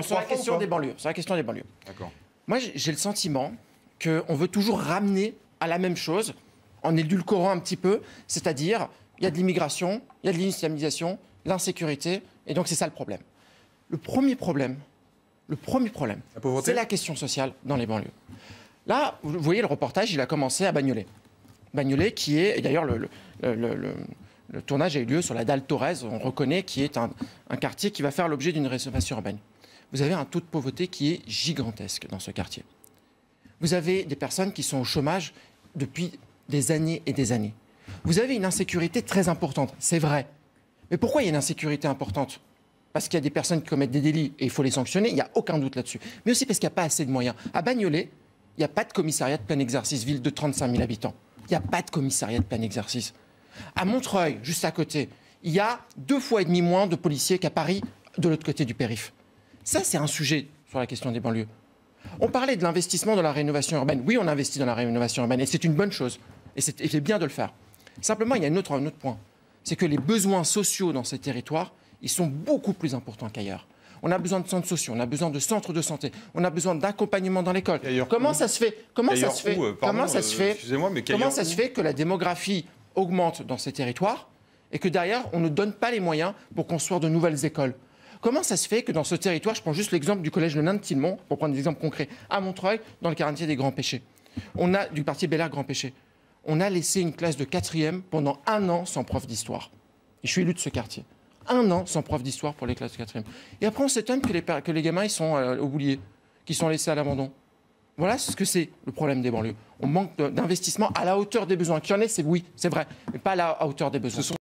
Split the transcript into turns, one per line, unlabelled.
Sur la question des banlieues. Sur la question des banlieues.
D'accord.
Moi, j'ai le sentiment qu'on veut toujours ramener à la même chose, en édulcorant un petit peu, c'est-à-dire, il y a de l'immigration, il y a de l'islamisation, l'insécurité, et donc c'est ça le problème. Le premier problème, c'est la question sociale dans les banlieues. Là, vous voyez le reportage, il a commencé à Bagnolet. Bagnolet qui est, et d'ailleurs le tournage a eu lieu sur la dalle Thorez, on reconnaît, qui est un quartier qui va faire l'objet d'une rénovation urbaine. Vous avez un taux de pauvreté qui est gigantesque dans ce quartier. Vous avez des personnes qui sont au chômage depuis des années et des années. Vous avez une insécurité très importante, c'est vrai. Mais pourquoi il y a une insécurité importante? Parce qu'il y a des personnes qui commettent des délits et il faut les sanctionner, il n'y a aucun doute là-dessus. Mais aussi parce qu'il n'y a pas assez de moyens. À Bagnolet, il n'y a pas de commissariat de plein exercice, ville de 35 000 habitants. Il n'y a pas de commissariat de plein exercice. À Montreuil, juste à côté, il y a 2,5 fois moins de policiers qu'à Paris, de l'autre côté du périph'. Ça, c'est un sujet sur la question des banlieues. On parlait de l'investissement dans la rénovation urbaine. Oui, on investit dans la rénovation urbaine et c'est une bonne chose. Et c'est bien de le faire. Simplement, il y a un autre point. C'est que les besoins sociaux dans ces territoires, ils sont beaucoup plus importants qu'ailleurs. On a besoin de centres sociaux, on a besoin de centres de santé, on a besoin d'accompagnement dans l'école. Comment ça se fait que la démographie augmente dans ces territoires et que derrière, on ne donne pas les moyens pour construire de nouvelles écoles? Comment ça se fait que dans ce territoire, je prends juste l'exemple du collège de Nain-de-Tillemont, pour prendre des exemples concrets, à Montreuil, dans le quartier des Grands Péchés, du quartier Bel Air Grand Péché, on a laissé une classe de 4e pendant 1 an sans prof d'histoire. Et je suis élu de ce quartier. 1 an sans prof d'histoire pour les classes de 4e. Et après, on s'étonne que les gamins ils sont oubliés, qu'ils sont laissés à l'abandon. Voilà ce que c'est le problème des banlieues. On manque d'investissement à la hauteur des besoins. Qu'il y en ait, oui, c'est vrai, mais pas à la hauteur des besoins.